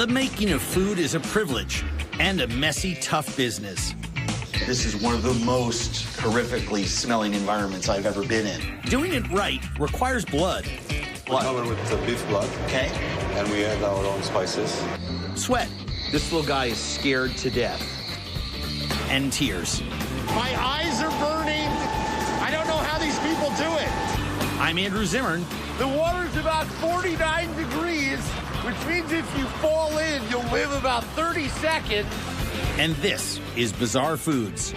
The making of food is a privilege and a messy, tough business. This is one of the most horrifically smelling environments I've ever been in. Doing it right requires blood. We cover with beef blood. Okay. And we add our own spices. Sweat. This little guy is scared to death. And tears. My eyes are burning. I don't know how these people do it. I'm Andrew Zimmern. The water's about 49 degrees, which means if you fall in, you'll live about 30 seconds. And this is Bizarre Foods.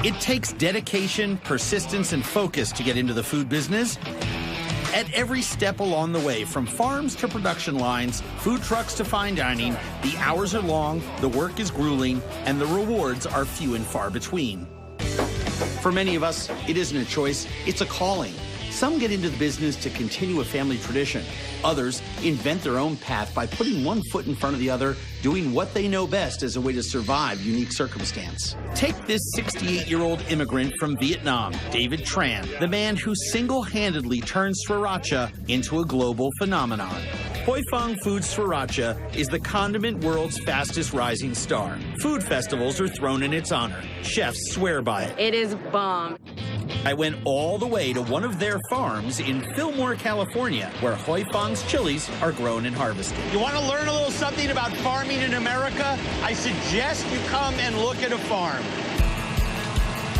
It takes dedication, persistence, and focus to get into the food business. At every step along the way, from farms to production lines, food trucks to fine dining, the hours are long, the work is grueling, and the rewards are few and far between. For many of us, it isn't a choice, it's a calling. Some get into the business to continue a family tradition. Others invent their own path by putting one foot in front of the other, doing what they know best as a way to survive unique circumstance. Take this 68-year-old immigrant from Vietnam, David Tran, the man who single-handedly turned sriracha into a global phenomenon. Hoi Fong Foods Sriracha is the condiment world's fastest rising star. Food festivals are thrown in its honor. Chefs swear by it. It is bomb. I went all the way to one of their farms in Fillmore, California, where Hoi Fong's chilies are grown and harvested. You want to learn a little something about farming in America? I suggest you come and look at a farm.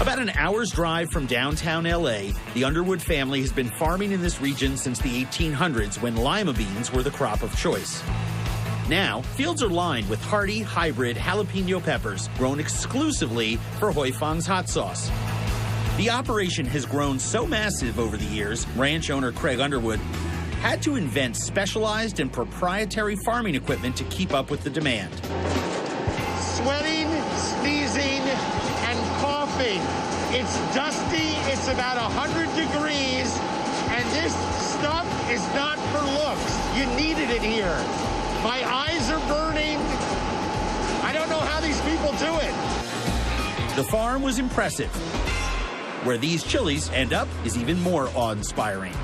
About an hour's drive from downtown L.A., the Underwood family has been farming in this region since the 1800s when lima beans were the crop of choice. Now, fields are lined with hardy, hybrid jalapeno peppers grown exclusively for Hoi Fong's hot sauce. The operation has grown so massive over the years, ranch owner Craig Underwood had to invent specialized and proprietary farming equipment to keep up with the demand. Sweating, sneezing, and coughing. It's dusty, it's about 100 degrees, and this stuff is not for looks. You needed it here. My eyes are burning. I don't know how these people do it. The farm was impressive. Where these chilies end up is even more awe-inspiring.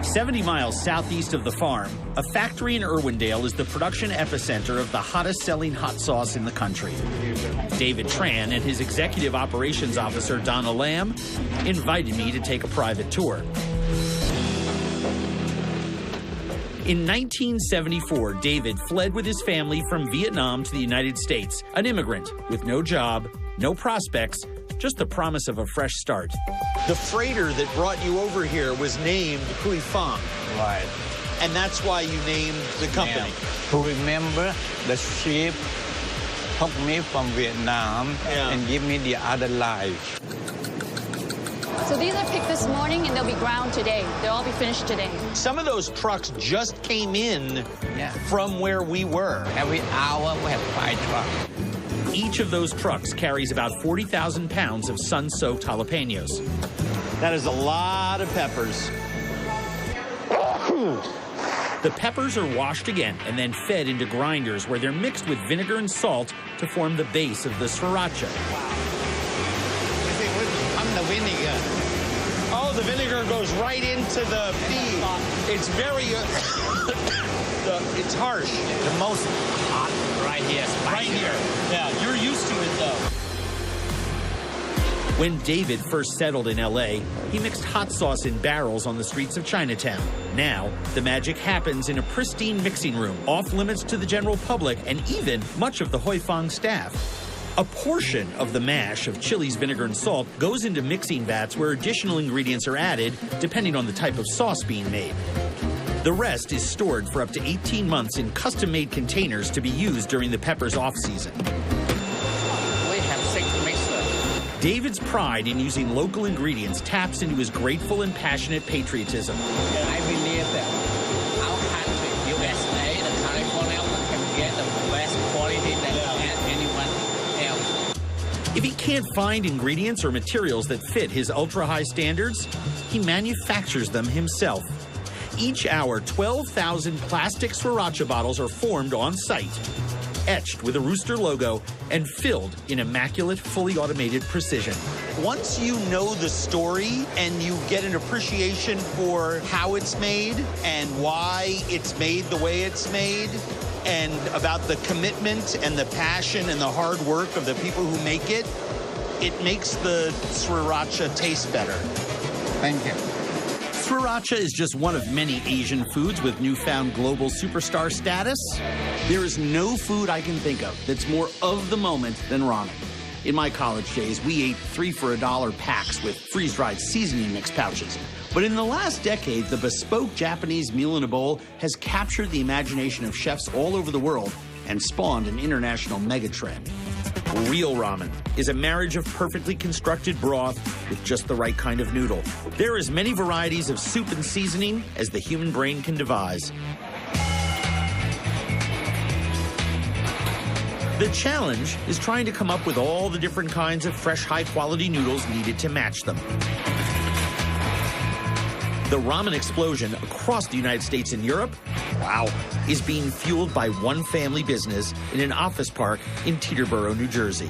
70 miles southeast of the farm, a factory in Irwindale is the production epicenter of the hottest-selling hot sauce in the country. David Tran and his executive operations officer, Donna Lamb, invited me to take a private tour. In 1974, David fled with his family from Vietnam to the United States, an immigrant with no job, no prospects, just the promise of a fresh start. The freighter that brought you over here was named Hoi Fong. Right. And that's why you named the company. Yeah. To remember the ship took me from Vietnam and give me the other life. So these are picked this morning and they'll be ground today. They'll all be finished today. Some of those trucks just came in from where we were. Every hour we have 5 trucks. Each of those trucks carries about 40,000 pounds of sun-soaked jalapenos. That is a lot of peppers. The peppers are washed again and then fed into grinders where they're mixed with vinegar and salt to form the base of the sriracha. I'm the vinegar. Oh, the vinegar goes right into the feed. It's very, it's harsh. The most hot right here. Right here. Yeah, you're used to it, though. When David first settled in L.A., he mixed hot sauce in barrels on the streets of Chinatown. Now, the magic happens in a pristine mixing room, off limits to the general public and even much of the Hoi Fong staff. A portion of the mash of chilies, vinegar, and salt goes into mixing vats where additional ingredients are added, depending on the type of sauce being made. The rest is stored for up to 18 months in custom-made containers to be used during the pepper's off-season. We have 6 mixers. David's pride in using local ingredients taps into his grateful and passionate patriotism. I believe that our country, USA, and California, can get the best quality than anyone else. If he can't find ingredients or materials that fit his ultra-high standards, he manufactures them himself. Each hour, 12,000 plastic sriracha bottles are formed on site. etched with a rooster logo and filled in immaculate, fully automated precision. Once you know the story and you get an appreciation for how it's made and why it's made the way it's made, and about the commitment and the passion and the hard work of the people who make it, it makes the sriracha taste better. Thank you. Sriracha is just one of many Asian foods with newfound global superstar status. There is no food I can think of that's more of the moment than ramen. In my college days, we ate 3 for $1 packs with freeze-dried seasoning mix pouches. But in the last decade, the bespoke Japanese meal in a bowl has captured the imagination of chefs all over the world and spawned an international megatrend. Real ramen is a marriage of perfectly constructed broth with just the right kind of noodle. There are as many varieties of soup and seasoning as the human brain can devise. The challenge is trying to come up with all the different kinds of fresh, high-quality noodles needed to match them. The ramen explosion across the United States and Europe, wow, is being fueled by one family business in an office park in Teterboro, New Jersey.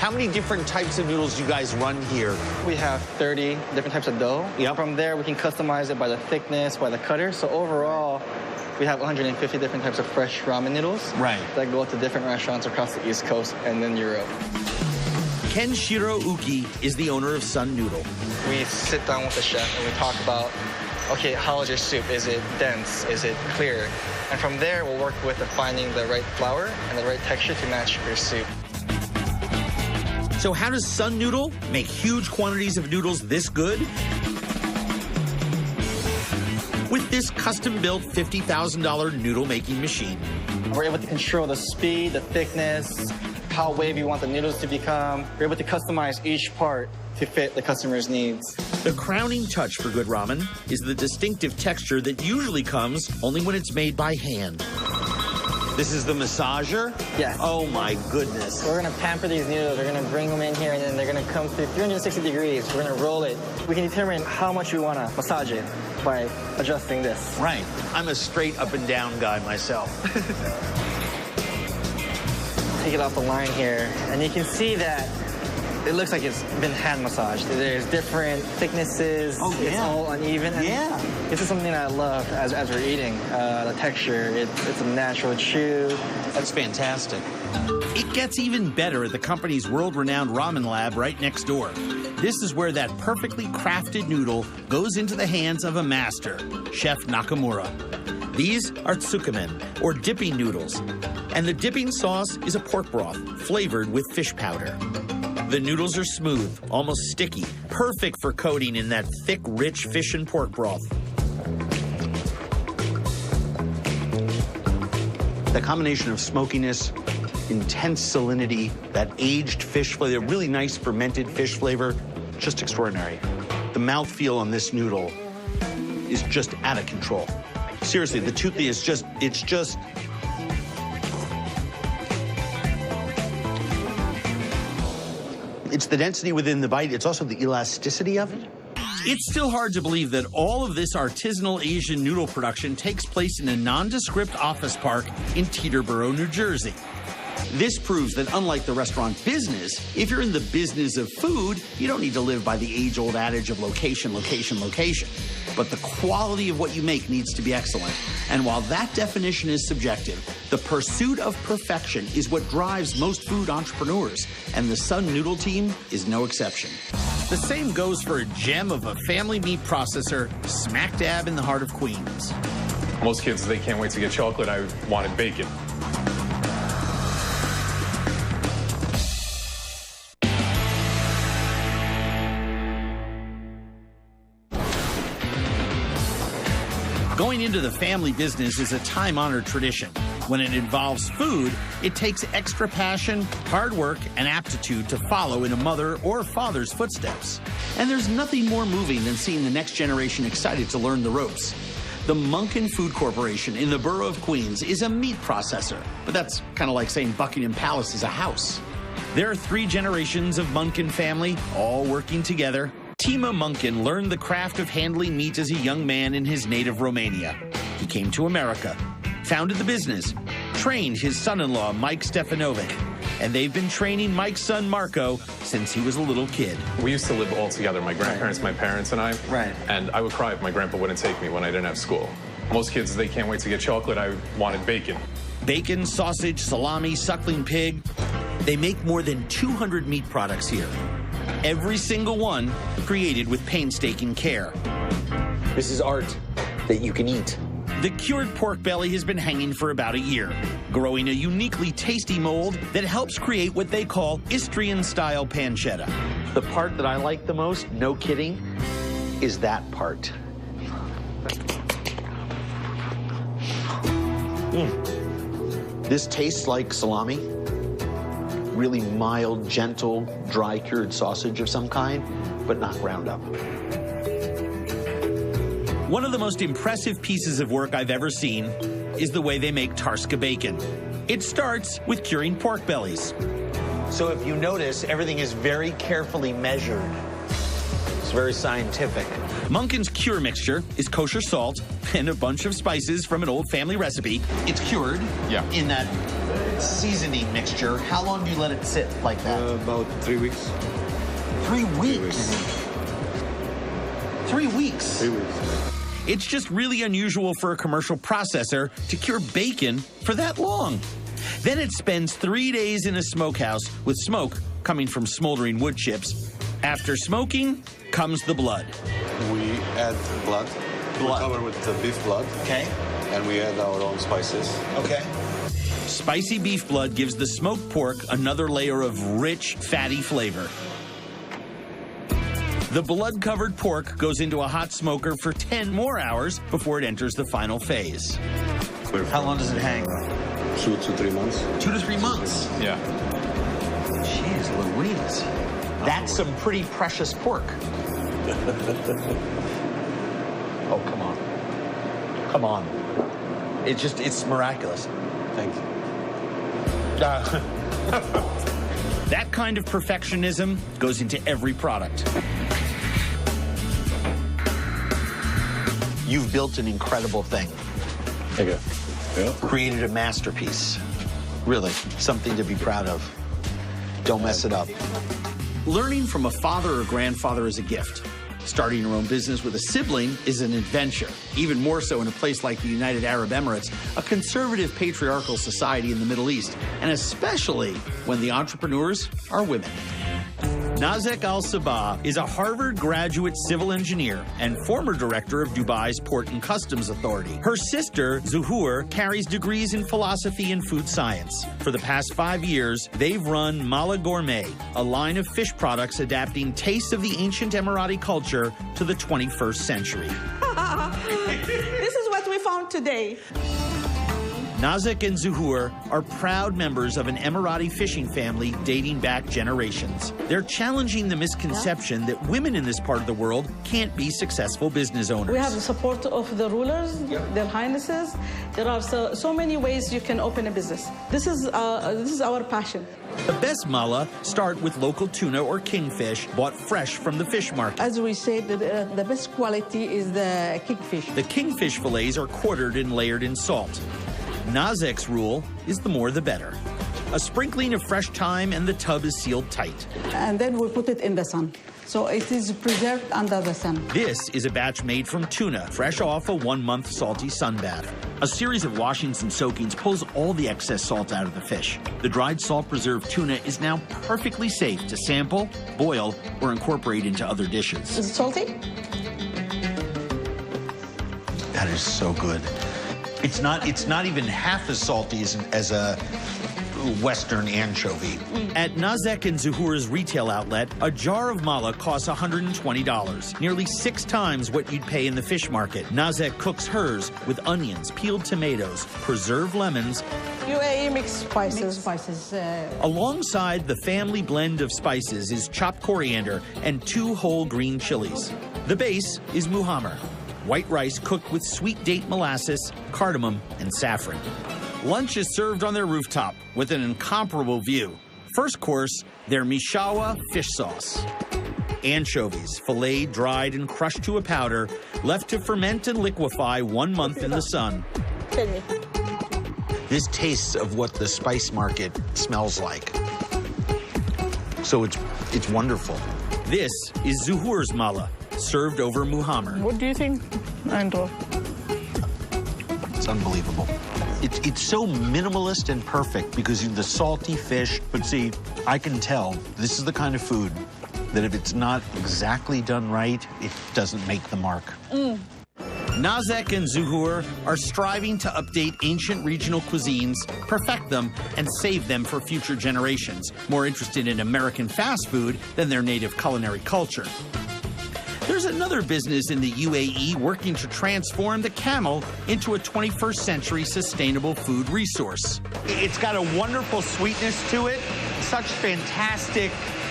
How many different types of noodles do you guys run here? We have 30 different types of dough. Yep. From there, we can customize it by the thickness, by the cutter. So overall, we have 150 different types of fresh ramen noodles. Right. That go to different restaurants across the East Coast and then Europe. Kenshiro Uki is the owner of Sun Noodle. We sit down with the chef and we talk about, okay, how is your soup? Is it dense? Is it clear? And from there, we'll work with finding the right flour and the right texture to match your soup. So how does Sun Noodle make huge quantities of noodles this good? With this custom-built $50,000 noodle-making machine. We're able to control the speed, the thickness, how wavy you want the noodles to become. We're able to customize each part to fit the customer's needs. The crowning touch for good ramen is the distinctive texture that usually comes only when it's made by hand. This is the massager? Yes. Oh my goodness. We're gonna pamper these noodles. We're gonna bring them in here and then they're gonna come to 360 degrees. We're gonna roll it. We can determine how much we wanna massage it by adjusting this. Right. I'm a straight up and down guy myself. Take it off the line here, and you can see that it looks like it's been hand massaged. There's different thicknesses. Oh, yeah. It's all uneven. And yeah. This is something that I love as we're eating. The texture, it's a natural chew. That's fantastic. It gets even better at the company's world-renowned ramen lab right next door. This is where that perfectly crafted noodle goes into the hands of a master, Chef Nakamura. These are tsukemen, or dipping noodles, and the dipping sauce is a pork broth flavored with fish powder. The noodles are smooth, almost sticky, perfect for coating in that thick, rich fish and pork broth. The combination of smokiness, intense salinity, that aged fish flavor, really nice fermented fish flavor, just extraordinary. The mouthfeel on this noodle is just out of control. Seriously, the toothy is just, it's the density within the bite. It's also the elasticity of it. It's still hard to believe that all of this artisanal Asian noodle production takes place in a nondescript office park in Teterboro, New Jersey. This proves that unlike the restaurant business, if you're in the business of food, you don't need to live by the age-old adage of location, location, location. But the quality of what you make needs to be excellent. And while that definition is subjective, the pursuit of perfection is what drives most food entrepreneurs, and the Sun Noodle team is no exception. The same goes for a gem of a family meat processor smack dab in the heart of Queens. Most kids, they can't wait to get chocolate. I wanted bacon. Going into the family business is a time-honored tradition. When it involves food, it takes extra passion, hard work, and aptitude to follow in a mother or father's footsteps. And there's nothing more moving than seeing the next generation excited to learn the ropes. The Munkin Food Corporation in the borough of Queens is a meat processor, but that's kind of like saying Buckingham Palace is a house. There are 3 generations of Munkin family, all working together. Tima Munkin learned the craft of handling meat as a young man in his native Romania. He came to America, founded the business, trained his son-in-law, Mike Stefanovic. And they've been training Mike's son, Marco, since he was a little kid. We used to live all together, my grandparents, my parents, and I. Right. And I would cry if my grandpa wouldn't take me when I didn't have school. Most kids, they can't wait to get chocolate. I wanted bacon. Bacon, sausage, salami, suckling pig. They make more than 200 meat products here. Every single one created with painstaking care. This is art that you can eat. The cured pork belly has been hanging for about a year, growing a uniquely tasty mold that helps create what they call Istrian-style pancetta. The part that I like the most, no kidding, is that part. This tastes like salami. Really mild, gentle, dry cured sausage of some kind, but not ground up. One of the most impressive pieces of work I've ever seen is the way they make Tarska bacon. It starts with curing pork bellies. So if you notice, everything is very carefully measured. It's very scientific. Munkin's cure mixture is kosher salt and a bunch of spices from an old family recipe. It's cured in that seasoning mixture. How long do you let it sit like that? About 3 weeks. 3 weeks? 3 weeks? 3 weeks. It's just really unusual for a commercial processor to cure bacon for that long. Then it spends 3 days in a smokehouse with smoke coming from smoldering wood chips. After smoking comes the blood. We add blood. We cover with the beef blood. Okay. And we add our own spices. Okay. Spicy beef blood gives the smoked pork another layer of rich, fatty flavor. The blood-covered pork goes into a hot smoker for 10 more hours before it enters the final phase. How long does it hang? 2 to 3 months. 2 to 3 months? Yeah. Jeez Louise. That's some pretty precious pork. Oh, come on. Come on. It's miraculous. Thank you. That kind of perfectionism goes into every product. You've built an incredible thing. Thank you. Yeah. Created a masterpiece. Really, something to be proud of. Don't mess it up. Learning from a father or grandfather is a gift. Starting your own business with a sibling is an adventure, even more so in a place like the United Arab Emirates, a conservative patriarchal society in the Middle East, and especially when the entrepreneurs are women. Nazek Al-Sabah is a Harvard graduate civil engineer and former director of Dubai's Port and Customs Authority. Her sister, Zuhur, carries degrees in philosophy and food science. For the past 5 years, they've run Mala Gourmet, a line of fish products adapting tastes of the ancient Emirati culture to the 21st century. This is what we found today. Nazek and Zuhur are proud members of an Emirati fishing family dating back generations. They're challenging the misconception that women in this part of the world can't be successful business owners. We have the support of the rulers, their highnesses. There are so many ways you can open a business. This is our passion. The best mala start with local tuna or kingfish bought fresh from the fish market. As we say, the best quality is the kingfish. The kingfish fillets are quartered and layered in salt. Nazek's rule is the more the better. A sprinkling of fresh thyme and the tub is sealed tight. And then we put it in the sun. So it is preserved under the sun. This is a batch made from tuna, fresh off a 1-month salty sun bath. A series of washings and soakings pulls all the excess salt out of the fish. The dried salt-preserved tuna is now perfectly safe to sample, boil, or incorporate into other dishes. Is it salty? That is so good. It's not even half as salty as a Western anchovy. At Nazek and Zuhur's retail outlet, a jar of mala costs $120, nearly 6 times what you'd pay in the fish market. Nazek cooks hers with onions, peeled tomatoes, preserved lemons, UAE mixed spices. Alongside the family blend of spices is chopped coriander and 2 whole green chilies. The base is muhammar, white rice cooked with sweet date molasses, cardamom, and saffron. Lunch is served on their rooftop with an incomparable view. First course, their mishawa fish sauce. Anchovies, filleted, dried, and crushed to a powder, left to ferment and liquefy 1 month in the sun. Tell me. This tastes of what the spice market smells like. So it's wonderful. This is Zuhur's mala, served over muhammad. What do you think, Andrew? It's unbelievable. It's so minimalist and perfect because of the salty fish. But see, I can tell this is the kind of food that if it's not exactly done right, it doesn't make the mark. Nazek and Zuhur are striving to update ancient regional cuisines, perfect them, and save them for future generations, more interested in American fast food than their native culinary culture. There's another business in the UAE working to transform the camel into a 21st century sustainable food resource. It's got a wonderful sweetness to it, such fantastic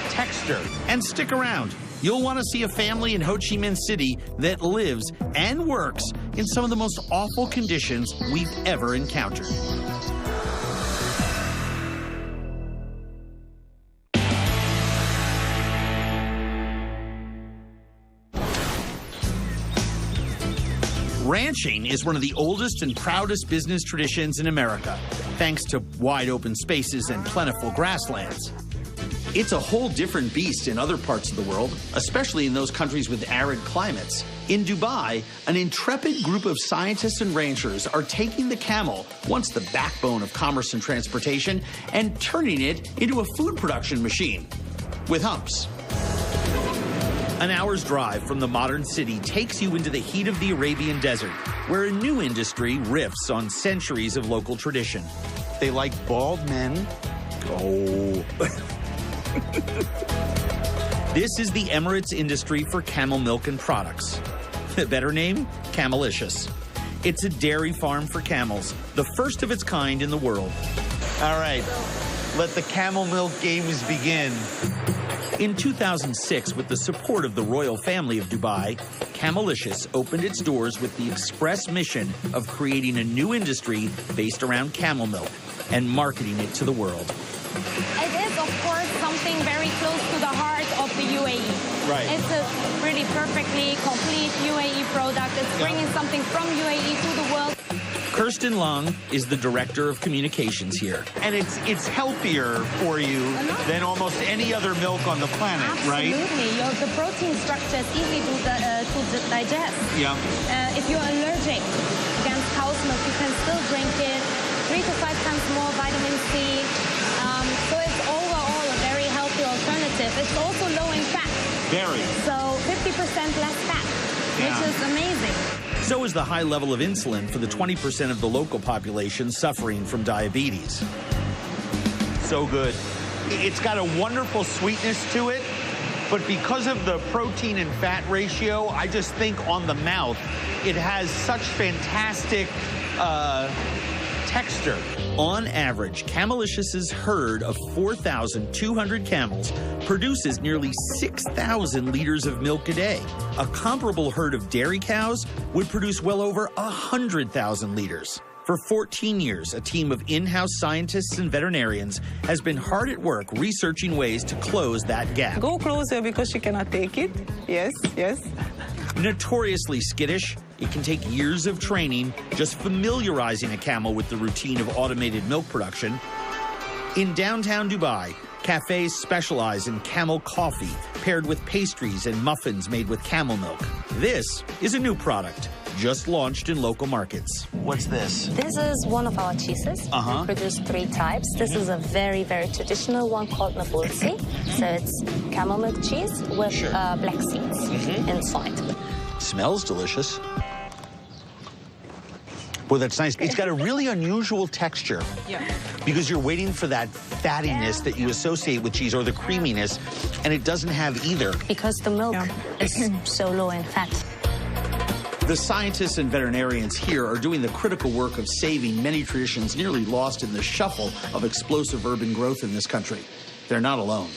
texture. And stick around. You'll want to see a family in Ho Chi Minh City that lives and works in some of the most awful conditions we've ever encountered. Ranching is one of the oldest and proudest business traditions in America, thanks to wide open spaces and plentiful grasslands. It's a whole different beast in other parts of the world, especially in those countries with arid climates. In Dubai, an intrepid group of scientists and ranchers are taking the camel, once the backbone of commerce and transportation, and turning it into a food production machine with humps. An hour's drive from the modern city takes you into the heat of the Arabian desert, where a new industry riffs on centuries of local tradition. They like bald men. Oh. This is the Emirates industry for camel milk and products. The better name? Camelicious. It's a dairy farm for camels, the first of its kind in the world. All right, let the camel milk games begin. In 2006, with the support of the royal family of Dubai, Camelicious opened its doors with the express mission of creating a new industry based around camel milk and marketing it to the world. It is, of course, something very close to the heart of the UAE. Right. It's a really perfectly complete UAE product. It's bringing something from UAE to the world. Kirsten Long is the director of communications here. And it's healthier for you than almost any other milk on the planet, right? Absolutely. The protein structure is easy to digest. Yeah. If you're allergic against cow's milk, you can still drink it. 3 to 5 times more vitamin C. So it's overall a very healthy alternative. It's also low in fat. Very. So 50% less fat, which is amazing. So is the high level of insulin for the 20% of the local population suffering from diabetes. So good. It's got a wonderful sweetness to it, but because of the protein and fat ratio, I just think on the mouth, it has such fantastic texture. On average, Camelicious's herd of 4,200 camels produces nearly 6,000 liters of milk a day. A comparable herd of dairy cows would produce well over 100,000 liters. For 14 years, a team of in-house scientists and veterinarians has been hard at work researching ways to close that gap. Go closer because she cannot take it. Yes, yes. Notoriously skittish, it can take years of training just familiarizing a camel with the routine of automated milk production. In downtown Dubai, cafes specialize in camel coffee paired with pastries and muffins made with camel milk. This is a new product, just launched in local markets. What's this? This is one of our cheeses. We produce 3 types. This is a very, very traditional one called Nabulsi. So it's camel milk cheese with black seeds inside. Smells delicious. Boy, that's nice. It's got a really unusual texture. Yeah. Because you're waiting for that fattiness that you associate with cheese, or the creaminess, and it doesn't have either. Because the milk is so low in fat. The scientists and veterinarians here are doing the critical work of saving many traditions nearly lost in the shuffle of explosive urban growth in this country. They're not alone.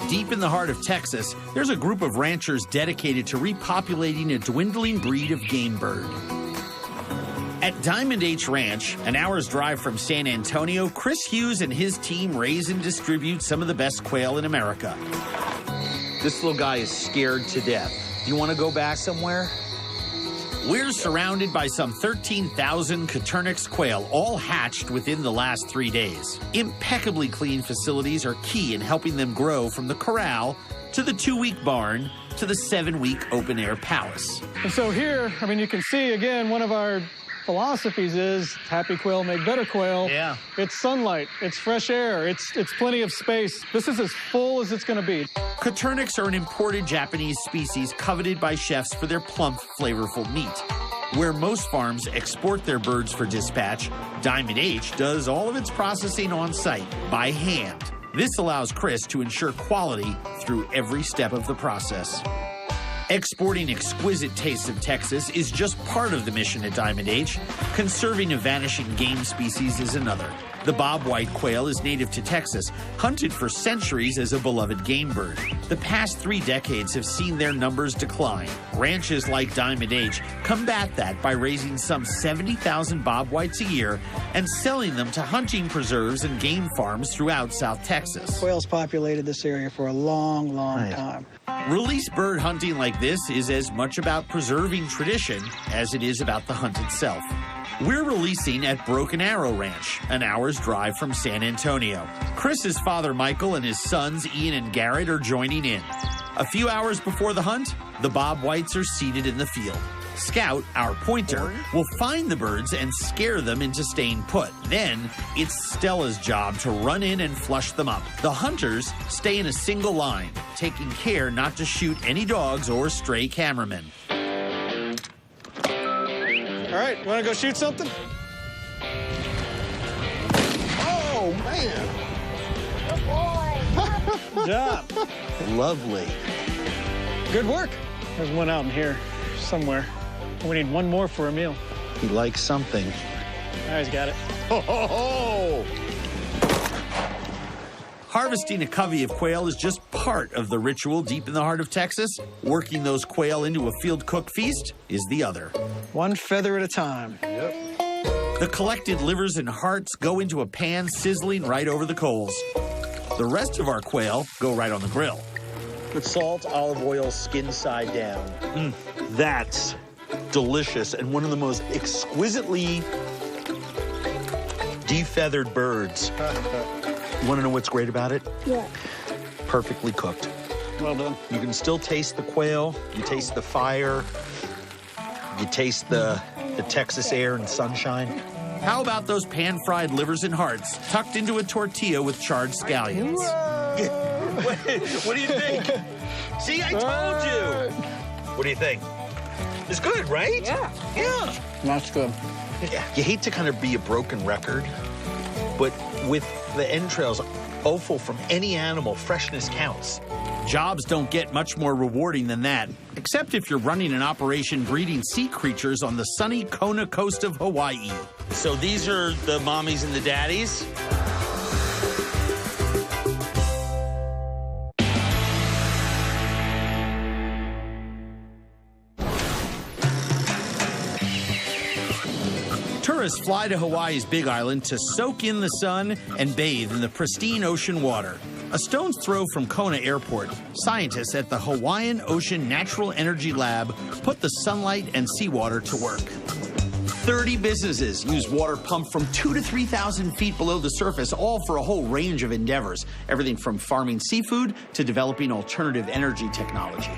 Deep in the heart of Texas, there's a group of ranchers dedicated to repopulating a dwindling breed of game bird. At Diamond H Ranch, an hour's drive from San Antonio, Chris Hughes and his team raise and distribute some of the best quail in America. This little guy is scared to death. Do you want to go back somewhere? We're surrounded by some 13,000 Coturnix quail, all hatched within the last 3 days. Impeccably clean facilities are key in helping them grow from the corral to the 2-week barn to the 7-week open-air palace. And so here, I mean, you can see, again, one of our philosophies is happy quail make better quail. Yeah. It's sunlight, it's fresh air, it's plenty of space. This is as full as it's going to be. Coturnix are an imported Japanese species coveted by chefs for their plump, flavorful meat. Where most farms export their birds for dispatch, Diamond H does all of its processing on site, by hand. This allows Chris to ensure quality through every step of the process. Exporting exquisite tastes of Texas is just part of the mission at Diamond H. Conserving a vanishing game species is another. The bobwhite quail is native to Texas, hunted for centuries as a beloved game bird. The past 3 decades have seen their numbers decline. Ranches like Diamond H combat that by raising some 70,000 bobwhites a year and selling them to hunting preserves and game farms throughout South Texas. Quails populated this area for a long, long time. Release bird hunting like this is as much about preserving tradition as it is about the hunt itself. We're releasing at Broken Arrow Ranch, an hour's drive from San Antonio. Chris's father, Michael, and his sons, Ian and Garrett, are joining in. A few hours before the hunt, the bobwhites are seated in the field. Scout, our pointer, will find the birds and scare them into staying put. Then, it's Stella's job to run in and flush them up. The hunters stay in a single line, taking care not to shoot any dogs or stray cameramen. All right, you want to go shoot something? Oh, man. Good job. Lovely. Good work. There's one out in here somewhere. We need one more for a meal. He likes something. Oh, he's got it. Ho, ho, ho! Harvesting a covey of quail is just part of the ritual deep in the heart of Texas. Working those quail into a field-cooked feast is the other. One feather at a time. Yep. The collected livers and hearts go into a pan sizzling right over the coals. The rest of our quail go right on the grill. With salt, olive oil, skin side down. That's delicious and one of the most exquisitely defeathered birds. You want to know what's great about it? Yeah. Perfectly cooked. Well done. You can still taste the quail. You taste the fire. You taste the Texas air and sunshine. How about those pan-fried livers and hearts tucked into a tortilla with charred scallions? What do you think? See, I told you. What do you think? It's good, right? Yeah. Yeah. That's good. Yeah. You hate to kind of be a broken record, but with the entrails offal from any animal, freshness counts. Jobs don't get much more rewarding than that, except if you're running an operation breeding sea creatures on the sunny Kona coast of Hawaii. So these are the mommies and the daddies? Tourists fly to Hawaii's Big Island to soak in the sun and bathe in the pristine ocean water. A stone's throw from Kona Airport, scientists at the Hawaiian Ocean Natural Energy Lab put the sunlight and seawater to work. 30 businesses use water pumped from 2,000 to 3,000 feet below the surface, all for a whole range of endeavors, everything from farming seafood to developing alternative energy technology.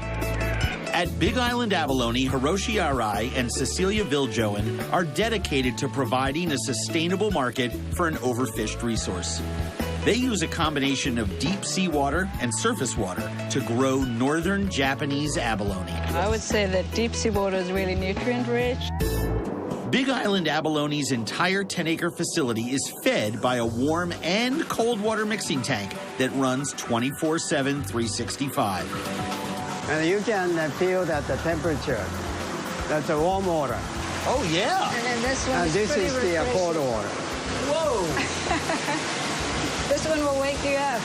At Big Island Abalone, Hiroshi Arai and Cecilia Viljoen are dedicated to providing a sustainable market for an overfished resource. They use a combination of deep seawater and surface water to grow northern Japanese abalone. I would say that deep sea water is really nutrient-rich. Big Island Abalone's entire 10-acre facility is fed by a warm and cold water mixing tank that runs 24/7, 365. And you can feel that the temperature. That's a warm water. Oh, yeah. And then this one this is the cold water. Whoa. This one will wake you up.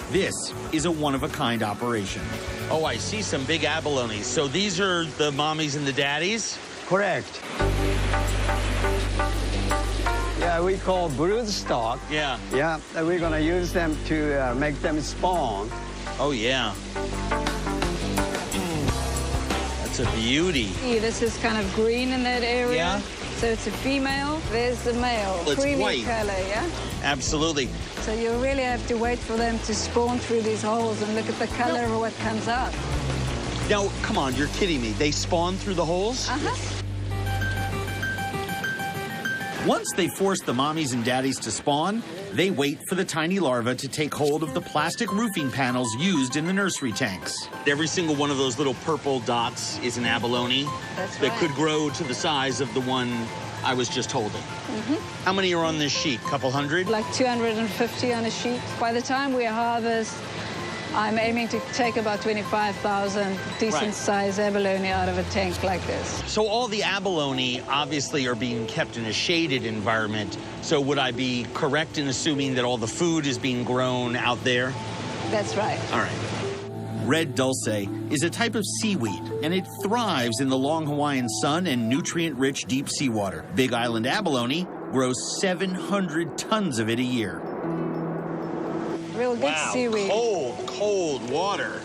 This is a one-of-a-kind operation. Oh, I see some big abalones. So these are the mommies and the daddies? Correct. Yeah, we call broodstock. Yeah. Yeah, and we're going to use them to make them spawn. Oh, yeah. It's a beauty. See, this is kind of green in that area. Yeah. So it's a female. There's the male. It's creamy white. color, yeah? Absolutely. So you really have to wait for them to spawn through these holes and look at the color of what comes out. Now, come on, you're kidding me. They spawn through the holes? Uh-huh. Once they force the mommies and daddies to spawn, they wait for the tiny larvae to take hold of the plastic roofing panels used in the nursery tanks. Every single one of those little purple dots is an abalone that could grow to the size of the one I was just holding. How many are on this sheet? Couple hundred? Like 250 on a sheet. By the time we harvest, I'm aiming to take about 25,000 decent-sized abalone out of a tank like this. So all the abalone obviously are being kept in a shaded environment. So would I be correct in assuming that all the food is being grown out there? That's right. All right. Red dulce is a type of seaweed, and it thrives in the long Hawaiian sun and nutrient-rich deep seawater. Big Island abalone grows 700 tons of it a year. Real good seaweed. Cold water.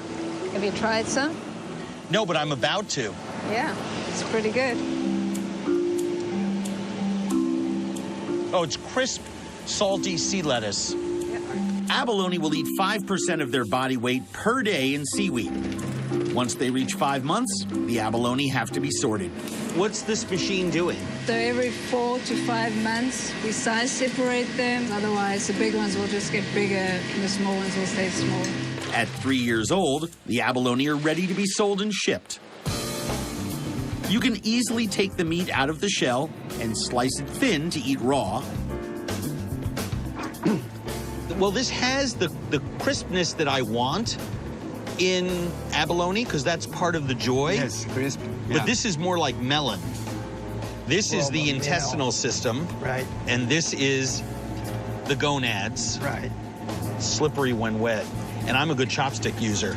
Have you tried some? No, but I'm about to. Yeah, it's pretty good. Oh, it's crisp, salty sea lettuce. Abalone will eat 5% of their body weight per day in seaweed. Once they reach 5 months, the abalone have to be sorted. What's this machine doing? So every 4 to 5 months, we size separate them. Otherwise, the big ones will just get bigger and the small ones will stay small. At 3 years old, the abalone are ready to be sold and shipped. You can easily take the meat out of the shell and slice it thin to eat raw. Well, this has the crispness that I want in abalone, because that's part of the joy. Yes, crisp. But this is more like melon. This is the intestinal system. Right. And this is the gonads. Right. Slippery when wet. And I'm a good chopstick user.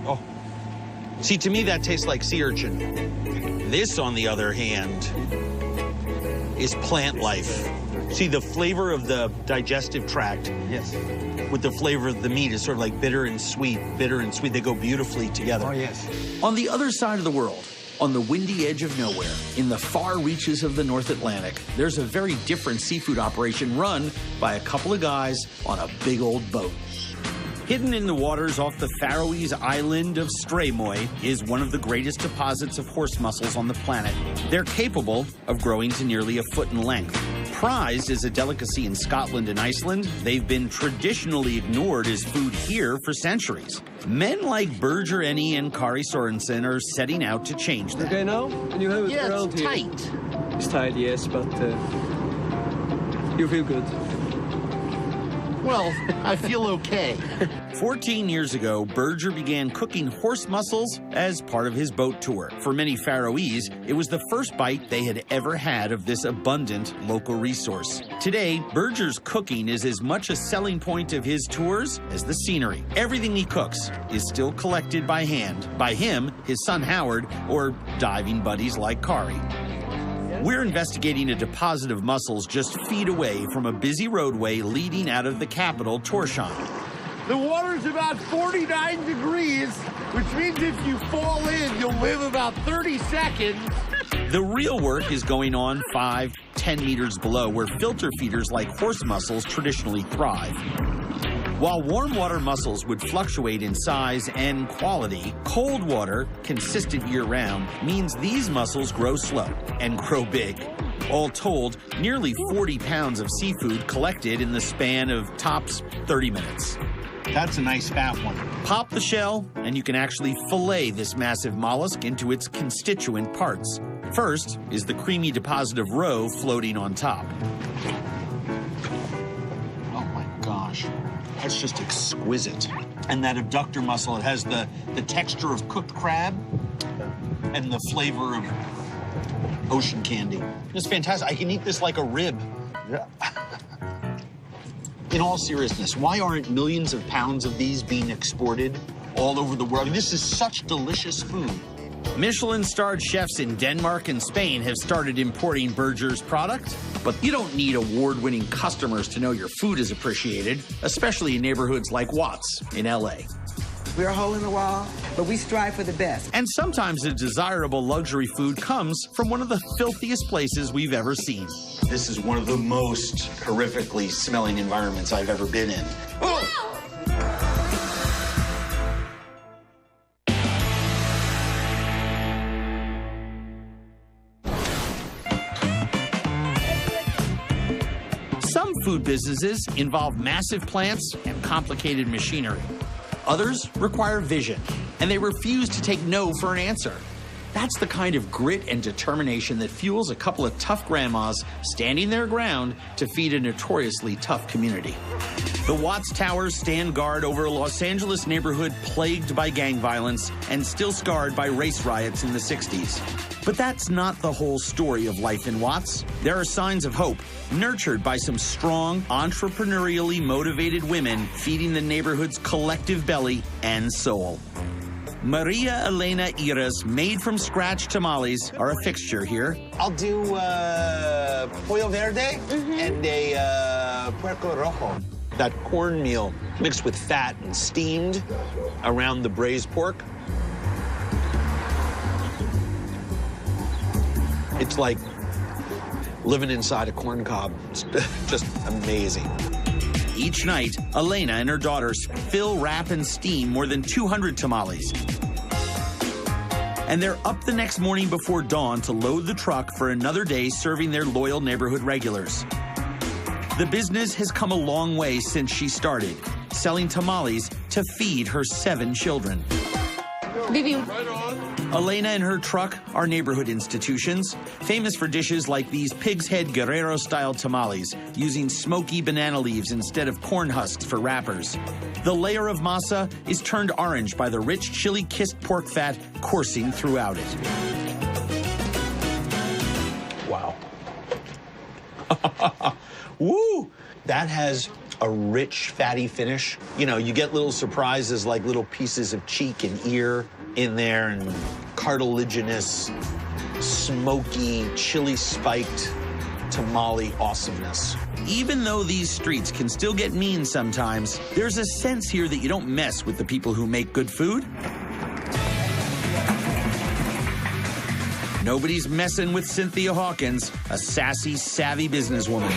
Oh. See, to me, that tastes like sea urchin. This, on the other hand, is plant life. See, the flavor of the digestive tract with the flavor of the meat is sort of like bitter and sweet. Bitter and sweet, they go beautifully together. Oh, yes. On the other side of the world, on the windy edge of nowhere, in the far reaches of the North Atlantic, there's a very different seafood operation run by a couple of guys on a big old boat. Hidden in the waters off the Faroese island of Streymoy is one of the greatest deposits of horse muscles on the planet. They're capable of growing to nearly a foot in length. Prized as a delicacy in Scotland and Iceland, they've been traditionally ignored as food here for centuries. Men like Birger Eni and Kari Sorensen are setting out to change that. Okay now? Can you have it around here? Tight. It's tight, yes, but you feel good. Well, I feel okay. 14 years ago, Birger began cooking horse muscles as part of his boat tour. For many Faroese, it was the first bite they had ever had of this abundant local resource. Today, Birger's cooking is as much a selling point of his tours as the scenery. Everything he cooks is still collected by hand, by him, his son Howard, or diving buddies like Kari. We're investigating a deposit of mussels just feet away from a busy roadway leading out of the capital, Tórshavn. The water's about 49 degrees, which means if you fall in, you'll live about 30 seconds. The real work is going on 5, 10 meters below, where filter feeders like horse mussels traditionally thrive. While warm water mussels would fluctuate in size and quality, cold water, consistent year-round, means these mussels grow slow and grow big. All told, nearly 40 pounds of seafood collected in the span of tops 30 minutes. That's a nice fat one. Pop the shell, and you can actually fillet this massive mollusk into its constituent parts. First is the creamy deposit of roe floating on top. Oh my gosh. That's just exquisite. And that abductor mussel, it has the texture of cooked crab and the flavor of ocean candy. It's fantastic. I can eat this like a rib. Yeah. In all seriousness, why aren't millions of pounds of these being exported all over the world? I mean, this is such delicious food. Michelin-starred chefs in Denmark and Spain have started importing Birger's product, but you don't need award-winning customers to know your food is appreciated, especially in neighborhoods like Watts in LA. We're a hole in the wall, but we strive for the best. And sometimes a desirable luxury food comes from one of the filthiest places we've ever seen. This is one of the most horrifically smelling environments I've ever been in. Oh! Some food businesses involve massive plants and complicated machinery. Others require vision, and they refuse to take no for an answer. That's the kind of grit and determination that fuels a couple of tough grandmas standing their ground to feed a notoriously tough community. The Watts Towers stand guard over a Los Angeles neighborhood plagued by gang violence and still scarred by race riots in the 60s. But that's not the whole story of life in Watts. There are signs of hope, nurtured by some strong, entrepreneurially motivated women feeding the neighborhood's collective belly and soul. Maria Elena Ira's made-from-scratch tamales are a fixture here. I'll do pollo verde and a puerco rojo. That cornmeal mixed with fat and steamed around the braised pork. It's like living inside a corn cob. It's just amazing. Each night, Elena and her daughters fill, wrap, and steam more than 200 tamales. And they're up the next morning before dawn to load the truck for another day serving their loyal neighborhood regulars. The business has come a long way since she started, selling tamales to feed her 7 children. Elena and her truck are neighborhood institutions, famous for dishes like these pig's head Guerrero-style tamales, using smoky banana leaves instead of corn husks for wrappers. The layer of masa is turned orange by the rich chili-kissed pork fat coursing throughout it. Wow. Woo! That has a rich, fatty finish. You know, you get little surprises like little pieces of cheek and ear in there and cartilaginous, smoky, chili-spiked tamale awesomeness. Even though these streets can still get mean sometimes, there's a sense here that you don't mess with the people who make good food. Nobody's messing with Cynthia Hawkins, a sassy, savvy businesswoman.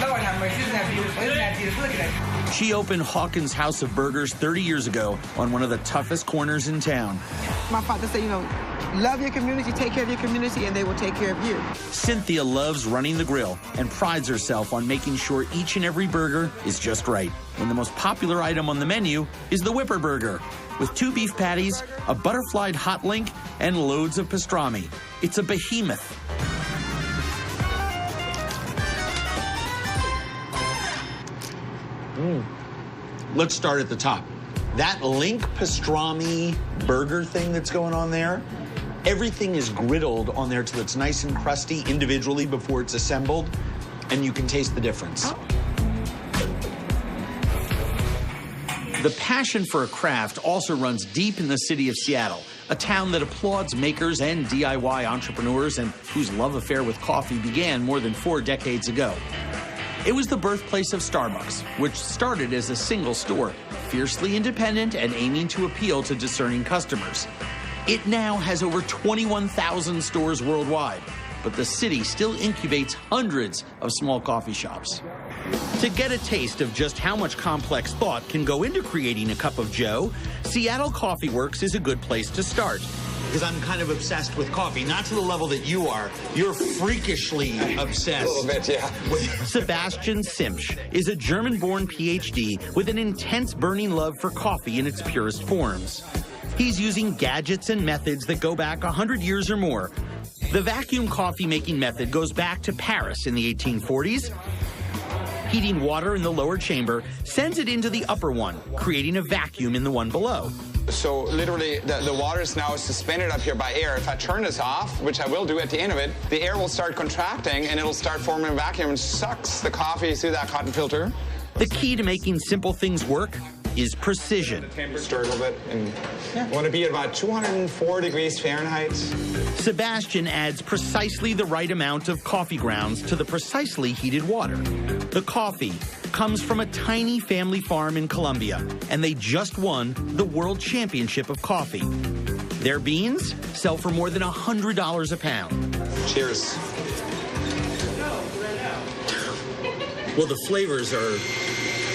She opened Hawkins House of Burgers 30 years ago on one of the toughest corners in town. My father said, you know, love your community, take care of your community, and they will take care of you. Cynthia loves running the grill and prides herself on making sure each and every burger is just right. And the most popular item on the menu is the Whipper Burger, with 2 beef patties, a butterflied hot link, and loads of pastrami. It's a behemoth. Let's start at the top. That link pastrami burger thing that's going on there, everything is griddled on there till it's nice and crusty individually before it's assembled, and you can taste the difference. The passion for a craft also runs deep in the city of Seattle, a town that applauds makers and DIY entrepreneurs and whose love affair with coffee began more than 4 decades ago. It was the birthplace of Starbucks, which started as a single store, fiercely independent and aiming to appeal to discerning customers. It now has over 21,000 stores worldwide, but the city still incubates hundreds of small coffee shops. To get a taste of just how much complex thought can go into creating a cup of joe, Seattle Coffee Works is a good place to start. Because I'm kind of obsessed with coffee, not to the level that you are. You're freakishly obsessed. A little bit, yeah. Sebastian Simsch is a German-born PhD with an intense burning love for coffee in its purest forms. He's using gadgets and methods that go back 100 years or more. The vacuum coffee making method goes back to Paris in the 1840s. Heating water in the lower chamber sends it into the upper one, creating a vacuum in the one below. So literally the water is now suspended up here by air. If I turn this off, which I will do at the end of it, the air will start contracting and it'll start forming a vacuum and sucks the coffee through that cotton filter. The key to making simple things work? is precision. Stir a little bit, and want to be at about 204 degrees Fahrenheit. Sebastian adds precisely the right amount of coffee grounds to the precisely heated water. The coffee comes from a tiny family farm in Colombia, and they just won the World Championship of Coffee. Their beans sell for more than $100 a pound. Cheers. Well, the flavors are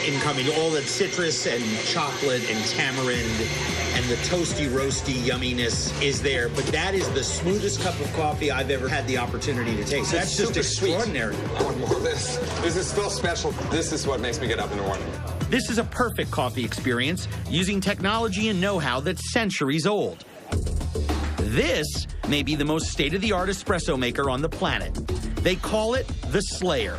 incoming. All that citrus and chocolate and tamarind and the toasty, roasty yumminess is there. But that is the smoothest cup of coffee I've ever had the opportunity to taste. That's just extraordinary. I want more of this. This is still special. This is what makes me get up in the morning. This is a perfect coffee experience using technology and know-how that's centuries old. This may be the most state-of-the-art espresso maker on the planet. They call it the Slayer.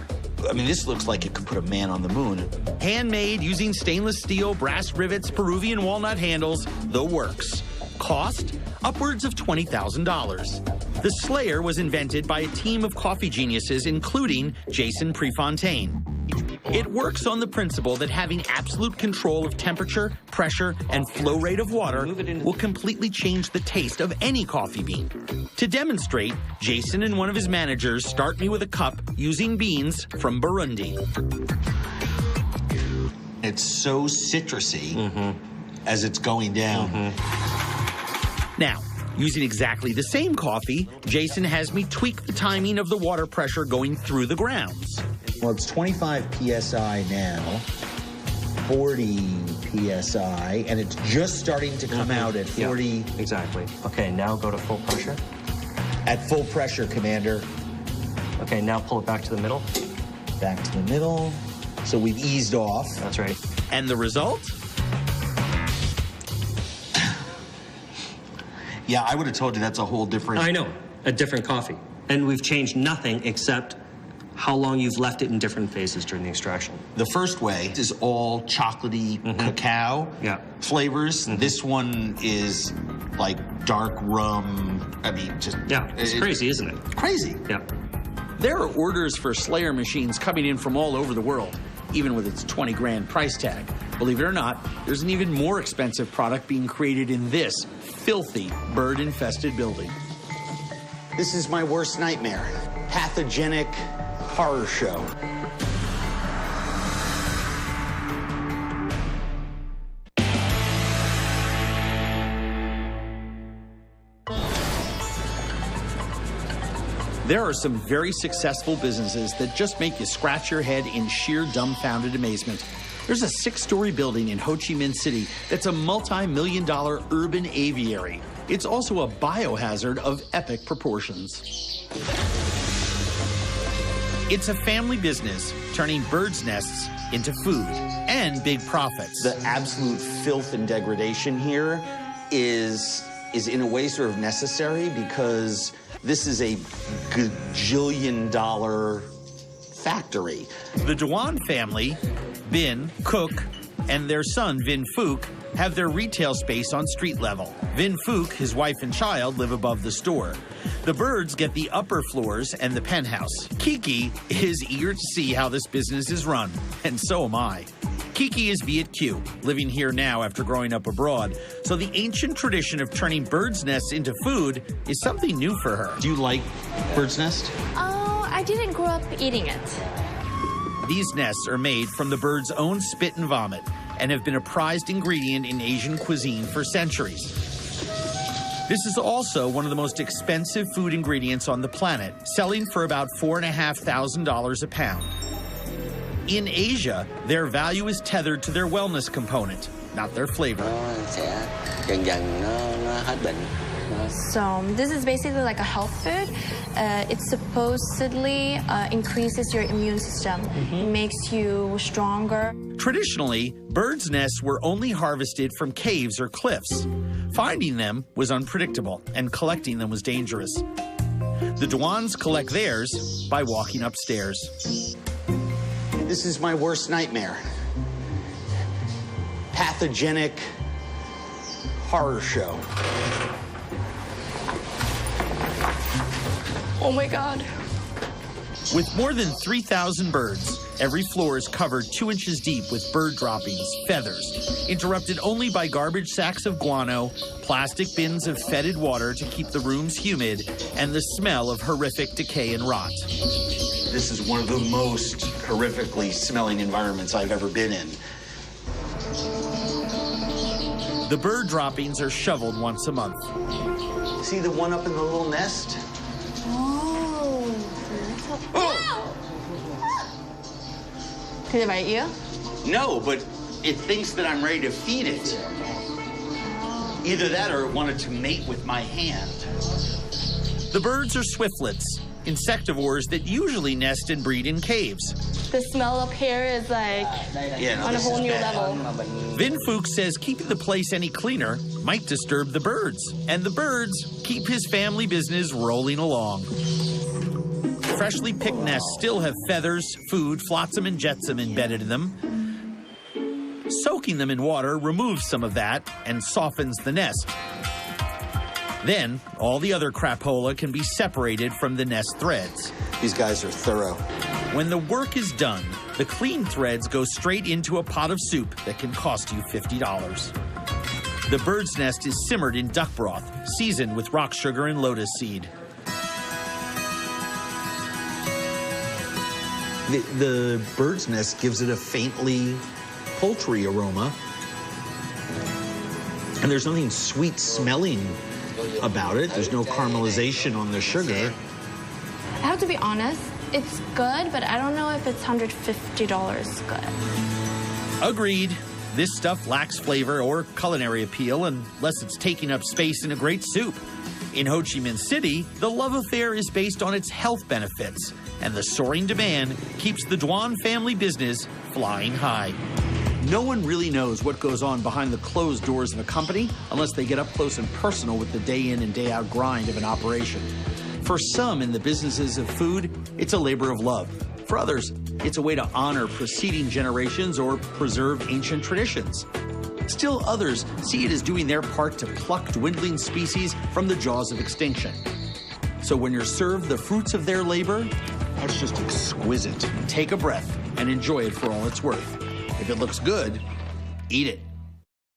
I mean, this looks like it could put a man on the moon. Handmade using stainless steel, brass rivets, Peruvian walnut handles, the works. Cost? Upwards of $20,000. The Slayer was invented by a team of coffee geniuses, including Jason Prefontaine. It works on the principle that having absolute control of temperature, pressure, and flow rate of water will completely change the taste of any coffee bean. To demonstrate, Jason and one of his managers start me with a cup using beans from Burundi. It's so citrusy as it's going down. Now, using exactly the same coffee, Jason has me tweak the timing of the water pressure going through the grounds. Well, it's 25 PSI now, 40 PSI, and it's just starting to come out at 40. Yeah, exactly. Okay, now go to full pressure. At full pressure, Commander. Okay, now pull it back to the middle. Back to the middle. So we've eased off. That's right. And the result? Yeah, I would have told you that's a whole different... I know, a different coffee. And we've changed nothing except how long you've left it in different phases during the extraction. The first way is all chocolatey cacao flavors. This one is like dark rum. I mean, just... Yeah, it's crazy, isn't it? Crazy. Yeah. There are orders for Slayer machines coming in from all over the world, even with its 20 grand price tag. Believe it or not, there's an even more expensive product being created in this filthy, bird-infested building. This is my worst nightmare. Pathogenic horror show. There are some very successful businesses that just make you scratch your head in sheer dumbfounded amazement. There's a 6-story building in Ho Chi Minh City that's a multi-million-dollar urban aviary. It's also a biohazard of epic proportions. It's a family business turning birds' nests into food and big profits. The absolute filth and degradation here is in a way sort of necessary because this is a gajillion-dollar factory. The Dewan family, Bin, Cook, and their son, Vin Phuc, have their retail space on street level. Vin Phuc, his wife and child, live above the store. The birds get the upper floors and the penthouse. Kiki is eager to see how this business is run, and so am I. Kiki is Viet Q, living here now after growing up abroad, so the ancient tradition of turning birds' nests into food is something new for her. Do you like bird's nest? Oh, I didn't grow up eating it. These nests are made from the bird's own spit and vomit and have been a prized ingredient in Asian cuisine for centuries. This is also one of the most expensive food ingredients on the planet, selling for about $4,500 a pound. In Asia, their value is tethered to their wellness component, not their flavor. So this is basically like a health food. It supposedly increases your immune system, makes you stronger. Traditionally, birds' nests were only harvested from caves or cliffs. Finding them was unpredictable, and collecting them was dangerous. The Dewans collect theirs by walking upstairs. This is my worst nightmare. Pathogenic horror show. Oh my God. With more than 3,000 birds Every floor is covered 2 inches deep with bird droppings, feathers, interrupted only by garbage sacks of guano, plastic bins of fetid water to keep the rooms humid, and the smell of horrific decay and rot. This is one of the most horrifically smelling environments I've ever been in. The bird droppings are shoveled once a month. See the one up in the little nest? Oh. Did it bite you? No, but it thinks that I'm ready to feed it. Either that or it wanted to mate with my hand. The birds are swiftlets, insectivores that usually nest and breed in caves. The smell up here is like on a whole new level. Vin Fuchs says keeping the place any cleaner might disturb the birds, and the birds keep his family business rolling along. Freshly picked nests still have feathers, food, flotsam and jetsam embedded in them. Soaking them in water removes some of that and softens the nest. Then, all the other crapola can be separated from the nest threads. These guys are thorough. When the work is done, the clean threads go straight into a pot of soup that can cost you $50. The bird's nest is simmered in duck broth, seasoned with rock sugar and lotus seed. The bird's nest gives it a faintly poultry aroma. And there's nothing sweet smelling about it. There's no caramelization on the sugar. I have to be honest, it's good, but I don't know if it's $150 good. Agreed. This stuff lacks flavor or culinary appeal unless it's taking up space in a great soup. In Ho Chi Minh City, the love affair is based on its health benefits, and the soaring demand keeps the Duan family business flying high. No one really knows what goes on behind the closed doors of a company unless they get up close and personal with the day in and day out grind of an operation. For some in the businesses of food, it's a labor of love. For others, it's a way to honor preceding generations or preserve ancient traditions. Still others see it as doing their part to pluck dwindling species from the jaws of extinction. So when you're served the fruits of their labor, that's just exquisite. Take a breath and enjoy it for all it's worth. If it looks good, eat it.